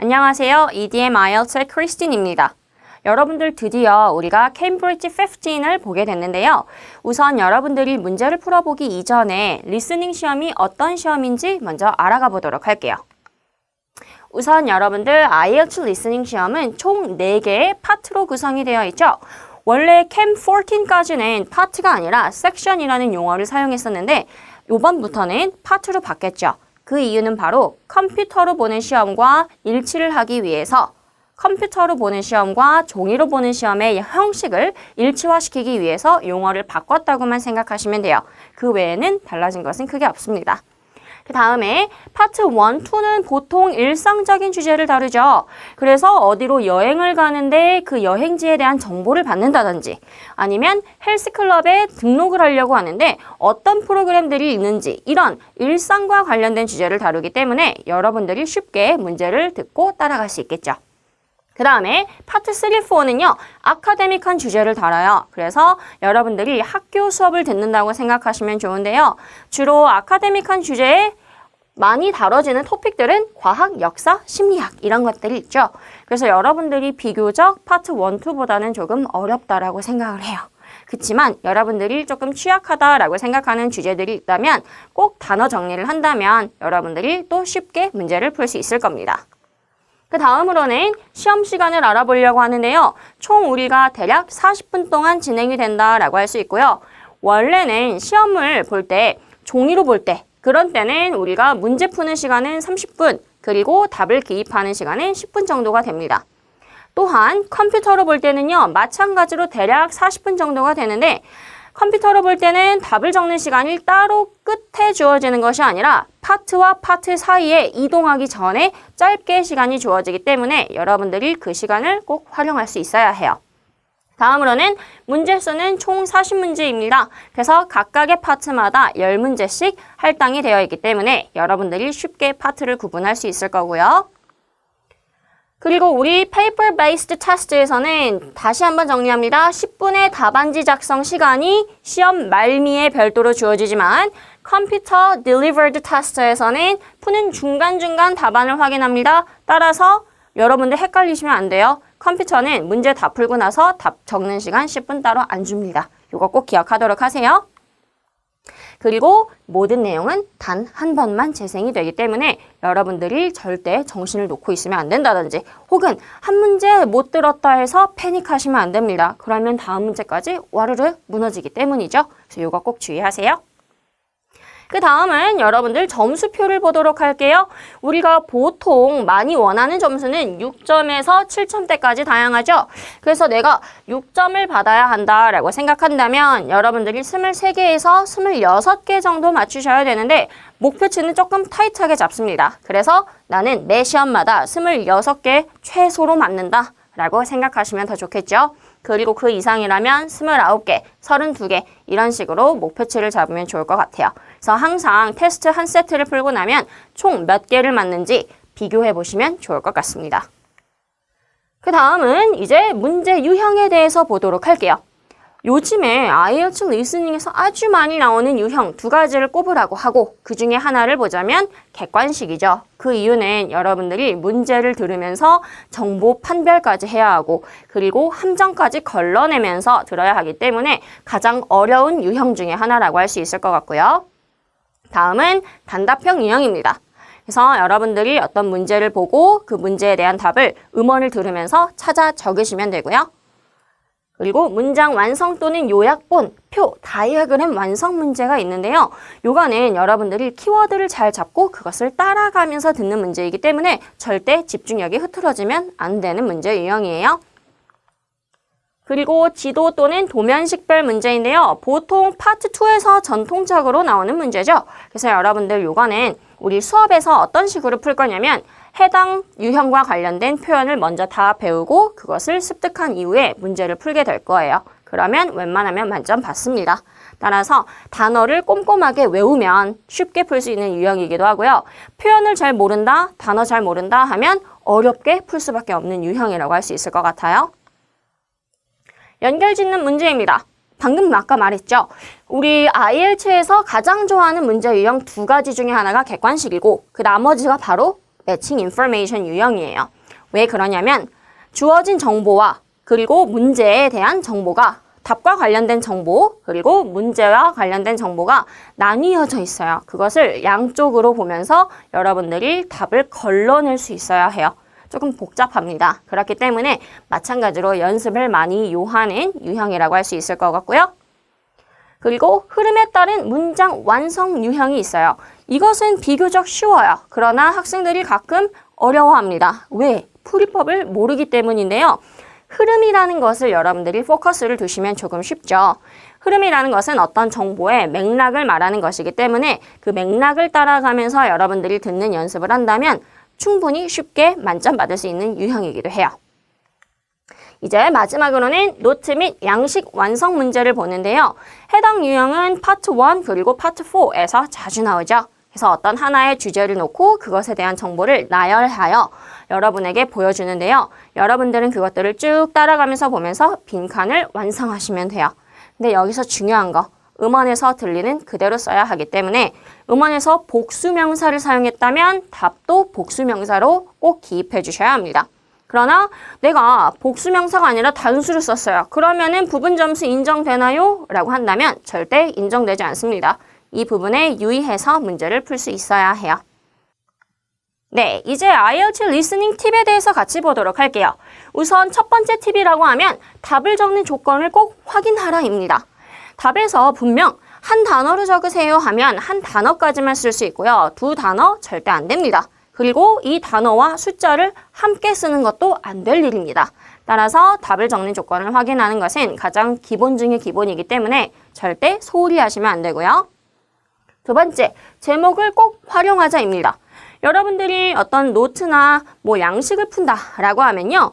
안녕하세요. EDM IELTS의 크리스틴입니다. 여러분들 드디어 우리가 케임브리지 15을 보게 됐는데요. 우선 여러분들이 문제를 풀어보기 이전에 리스닝 시험이 어떤 시험인지 먼저 알아가 보도록 할게요. 우선 여러분들 IELTS 리스닝 시험은 총 4개의 파트로 구성이 되어 있죠. 원래 캠 14까지는 파트가 아니라 섹션이라는 용어를 사용했었는데 이번부터는 파트로 바뀌었죠. 그 이유는 바로 컴퓨터로 보는 시험과 일치를 하기 위해서 컴퓨터로 보는 시험과 종이로 보는 시험의 형식을 일치화시키기 위해서 용어를 바꿨다고만 생각하시면 돼요. 그 외에는 달라진 것은 크게 없습니다. 그 다음에 파트 1, 2는 보통 일상적인 주제를 다루죠. 그래서 어디로 여행을 가는데 그 여행지에 대한 정보를 받는다든지 아니면 헬스클럽에 등록을 하려고 하는데 어떤 프로그램들이 있는지 이런 일상과 관련된 주제를 다루기 때문에 여러분들이 쉽게 문제를 듣고 따라갈 수 있겠죠. 그 다음에 파트 3, 4는요. 아카데믹한 주제를 다뤄요. 그래서 여러분들이 학교 수업을 듣는다고 생각하시면 좋은데요. 주로 아카데믹한 주제에 많이 다뤄지는 토픽들은 과학, 역사, 심리학 이런 것들이 있죠. 그래서 여러분들이 비교적 파트 1, 2보다는 조금 어렵다라고 생각을 해요. 그렇지만 여러분들이 조금 취약하다라고 생각하는 주제들이 있다면 꼭 단어 정리를 한다면 여러분들이 또 쉽게 문제를 풀 수 있을 겁니다. 그 다음으로는 시험 시간을 알아보려고 하는데요. 총 우리가 대략 40분 동안 진행이 된다라고 할 수 있고요. 원래는 시험을 볼 때, 종이로 볼 때, 그런 때는 우리가 문제 푸는 시간은 30분, 그리고 답을 기입하는 시간은 10분 정도가 됩니다. 또한 컴퓨터로 볼 때는요. 마찬가지로 대략 40분 정도가 되는데 컴퓨터로 볼 때는 답을 적는 시간이 따로 끝에 주어지는 것이 아니라 파트와 파트 사이에 이동하기 전에 짧게 시간이 주어지기 때문에 여러분들이 그 시간을 꼭 활용할 수 있어야 해요. 다음으로는 문제 수는 총 40문제입니다. 그래서 각각의 파트마다 10문제씩 할당이 되어 있기 때문에 여러분들이 쉽게 파트를 구분할 수 있을 거고요. 그리고 우리 페이퍼 베이스드 테스트에서는 다시 한번 정리합니다. 10분의 답안지 작성 시간이 시험 말미에 별도로 주어지지만 컴퓨터 딜리버드 테스트에서는 푸는 중간중간 답안을 확인합니다. 따라서 여러분들 헷갈리시면 안 돼요. 컴퓨터는 문제 다 풀고 나서 답 적는 시간 10분 따로 안 줍니다. 이거 꼭 기억하도록 하세요. 그리고 모든 내용은 단 한 번만 재생이 되기 때문에 여러분들이 절대 정신을 놓고 있으면 안 된다든지 혹은 한 문제 못 들었다 해서 패닉하시면 안 됩니다. 그러면 다음 문제까지 와르르 무너지기 때문이죠. 그래서 이거 꼭 주의하세요. 그 다음은 여러분들 점수표를 보도록 할게요. 우리가 보통 많이 원하는 점수는 6점에서 7점대까지 다양하죠. 그래서 내가 6점을 받아야 한다라고 생각한다면 여러분들이 23개에서 26개 정도 맞추셔야 되는데 목표치는 조금 타이트하게 잡습니다. 그래서 나는 매 시험마다 26개 최소로 맞는다 라고 생각하시면 더 좋겠죠. 그리고 그 이상이라면 29개, 32개 이런 식으로 목표치를 잡으면 좋을 것 같아요. 그래서 항상 테스트 한 세트를 풀고 나면 총 몇 개를 맞는지 비교해 보시면 좋을 것 같습니다. 그 다음은 이제 문제 유형에 대해서 보도록 할게요. 요즘에 IELTS 리스닝에서 아주 많이 나오는 유형 2가지를 꼽으라고 하고 그 중에 하나를 보자면 객관식이죠. 그 이유는 여러분들이 문제를 들으면서 정보 판별까지 해야 하고 그리고 함정까지 걸러내면서 들어야 하기 때문에 가장 어려운 유형 중에 하나라고 할 수 있을 것 같고요. 다음은 단답형 유형입니다. 그래서 여러분들이 어떤 문제를 보고 그 문제에 대한 답을 음원을 들으면서 찾아 적으시면 되고요. 그리고 문장 완성 또는 요약본, 표, 다이어그램 완성 문제가 있는데요. 요거는 여러분들이 키워드를 잘 잡고 그것을 따라가면서 듣는 문제이기 때문에 절대 집중력이 흐트러지면 안 되는 문제 유형이에요. 그리고 지도 또는 도면식별 문제인데요. 보통 파트 2에서 전통적으로 나오는 문제죠. 그래서 여러분들 요거는 우리 수업에서 어떤 식으로 풀 거냐면 해당 유형과 관련된 표현을 먼저 다 배우고 그것을 습득한 이후에 문제를 풀게 될 거예요. 그러면 웬만하면 만점 받습니다. 따라서 단어를 꼼꼼하게 외우면 쉽게 풀 수 있는 유형이기도 하고요. 표현을 잘 모른다, 단어 잘 모른다 하면 어렵게 풀 수밖에 없는 유형이라고 할 수 있을 것 같아요. 연결짓는 문제입니다. 방금 아까 말했죠. 우리 IELTS에서 가장 좋아하는 문제 유형 2가지 중에 하나가 객관식이고 그 나머지가 바로 매칭 인포메이션 유형이에요. 왜 그러냐면 주어진 정보와 그리고 문제에 대한 정보가 답과 관련된 정보 그리고 문제와 관련된 정보가 나뉘어져 있어요. 그것을 양쪽으로 보면서 여러분들이 답을 걸러낼 수 있어야 해요. 조금 복잡합니다. 그렇기 때문에 마찬가지로 연습을 많이 요하는 유형이라고 할 수 있을 것 같고요. 그리고 흐름에 따른 문장 완성 유형이 있어요. 이것은 비교적 쉬워요. 그러나 학생들이 가끔 어려워합니다. 왜? 풀이법을 모르기 때문인데요. 흐름이라는 것을 여러분들이 포커스를 두시면 조금 쉽죠. 흐름이라는 것은 어떤 정보의 맥락을 말하는 것이기 때문에 그 맥락을 따라가면서 여러분들이 듣는 연습을 한다면 충분히 쉽게 만점 받을 수 있는 유형이기도 해요. 이제 마지막으로는 노트 및 양식 완성 문제를 보는데요. 해당 유형은 파트 1 그리고 파트 4에서 자주 나오죠. 그래서 어떤 하나의 주제를 놓고 그것에 대한 정보를 나열하여 여러분에게 보여주는데요. 여러분들은 그것들을 쭉 따라가면서 보면서 빈칸을 완성하시면 돼요. 근데 여기서 중요한 거, 음원에서 들리는 그대로 써야 하기 때문에 음원에서 복수명사를 사용했다면 답도 복수명사로 꼭 기입해 주셔야 합니다. 그러나 내가 복수명사가 아니라 단수를 썼어요. 그러면은 부분 점수 인정되나요? 라고 한다면 절대 인정되지 않습니다. 이 부분에 유의해서 문제를 풀 수 있어야 해요. 네, 이제 IELTS 리스닝 팁에 대해서 같이 보도록 할게요. 우선 첫 번째 팁이라고 하면 답을 적는 조건을 꼭 확인하라입니다. 답에서 분명 한 단어로 적으세요 하면 한 단어까지만 쓸 수 있고요. 두 단어 절대 안 됩니다. 그리고 이 단어와 숫자를 함께 쓰는 것도 안 될 일입니다. 따라서 답을 적는 조건을 확인하는 것은 가장 기본 중의 기본이기 때문에 절대 소홀히 하시면 안 되고요. 두 번째, 제목을 꼭 활용하자입니다. 여러분들이 어떤 노트나 양식을 푼다라고 하면요.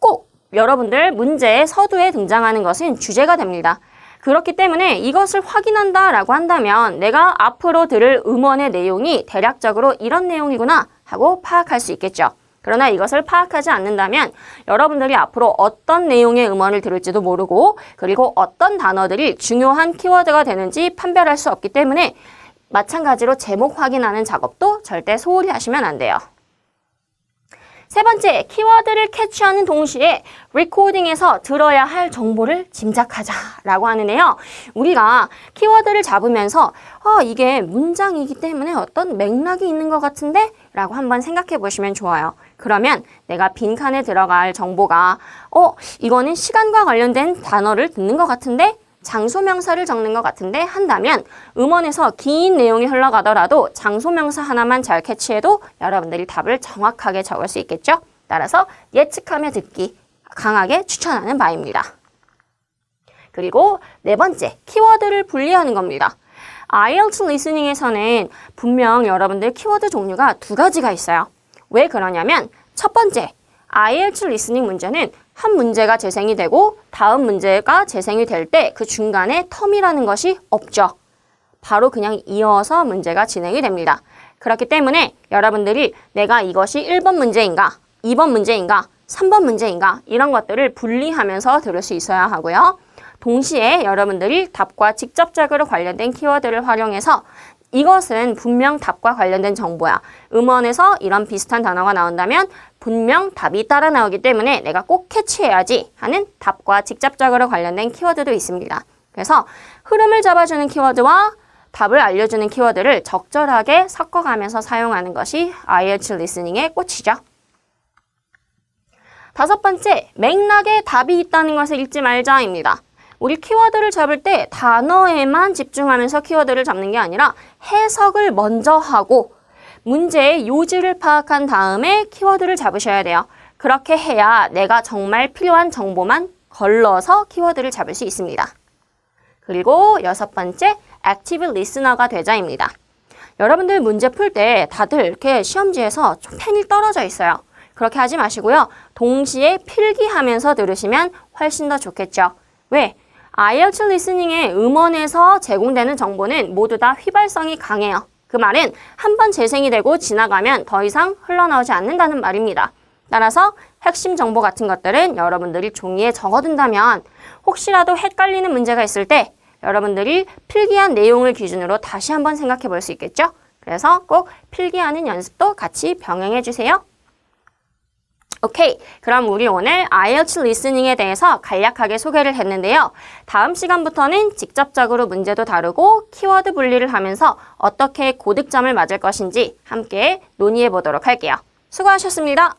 꼭 여러분들 문제의 서두에 등장하는 것은 주제가 됩니다. 그렇기 때문에 이것을 확인한다라고 한다면 내가 앞으로 들을 음원의 내용이 대략적으로 이런 내용이구나 하고 파악할 수 있겠죠. 그러나 이것을 파악하지 않는다면 여러분들이 앞으로 어떤 내용의 음원을 들을지도 모르고 그리고 어떤 단어들이 중요한 키워드가 되는지 판별할 수 없기 때문에 마찬가지로 제목 확인하는 작업도 절대 소홀히 하시면 안 돼요. 세 번째, 키워드를 캐치하는 동시에 리코딩에서 들어야 할 정보를 짐작하자라고 하는데요. 우리가 키워드를 잡으면서 이게 문장이기 때문에 어떤 맥락이 있는 것 같은데? 라고 한번 생각해 보시면 좋아요. 그러면 내가 빈칸에 들어갈 정보가 이거는 시간과 관련된 단어를 듣는 것 같은데? 장소명사를 적는 것 같은데 한다면 음원에서 긴 내용이 흘러가더라도 장소명사 하나만 잘 캐치해도 여러분들이 답을 정확하게 적을 수 있겠죠? 따라서 예측하며 듣기 강하게 추천하는 바입니다. 그리고 네 번째, 키워드를 분리하는 겁니다. IELTS 리스닝에서는 분명 여러분들 키워드 종류가 두 가지가 있어요. 왜 그러냐면 첫 번째, IELTS 리스닝 문제는 한 문제가 재생이 되고 다음 문제가 재생이 될 때 그 중간에 텀이라는 것이 없죠. 바로 그냥 이어서 문제가 진행이 됩니다. 그렇기 때문에 여러분들이 내가 이것이 1번 문제인가, 2번 문제인가, 3번 문제인가 이런 것들을 분리하면서 들을 수 있어야 하고요. 동시에 여러분들이 답과 직접적으로 관련된 키워드를 활용해서 이것은 분명 답과 관련된 정보야. 음원에서 이런 비슷한 단어가 나온다면 분명 답이 따라 나오기 때문에 내가 꼭 캐치해야지 하는 답과 직접적으로 관련된 키워드도 있습니다. 그래서 흐름을 잡아주는 키워드와 답을 알려주는 키워드를 적절하게 섞어가면서 사용하는 것이 IELTS 리스닝의 꽃이죠. 다섯 번째, 맥락에 답이 있다는 것을 잊지 말자입니다. 우리 키워드를 잡을 때 단어에만 집중하면서 키워드를 잡는 게 아니라 해석을 먼저 하고 문제의 요지를 파악한 다음에 키워드를 잡으셔야 돼요. 그렇게 해야 내가 정말 필요한 정보만 걸러서 키워드를 잡을 수 있습니다. 그리고 여섯 번째, 액티브 리스너가 되자입니다. 여러분들 문제 풀 때 다들 이렇게 시험지에서 좀 펜이 떨어져 있어요. 그렇게 하지 마시고요. 동시에 필기하면서 들으시면 훨씬 더 좋겠죠. 왜? IELTS 리스닝의 음원에서 제공되는 정보는 모두 다 휘발성이 강해요. 그 말은 한 번 재생이 되고 지나가면 더 이상 흘러나오지 않는다는 말입니다. 따라서 핵심 정보 같은 것들은 여러분들이 종이에 적어둔다면 혹시라도 헷갈리는 문제가 있을 때 여러분들이 필기한 내용을 기준으로 다시 한번 생각해 볼 수 있겠죠? 그래서 꼭 필기하는 연습도 같이 병행해 주세요. 오케이, 그럼 우리 오늘 IELTS 리스닝에 대해서 간략하게 소개를 했는데요. 다음 시간부터는 직접적으로 문제도 다루고 키워드 분리를 하면서 어떻게 고득점을 맞을 것인지 함께 논의해 보도록 할게요. 수고하셨습니다.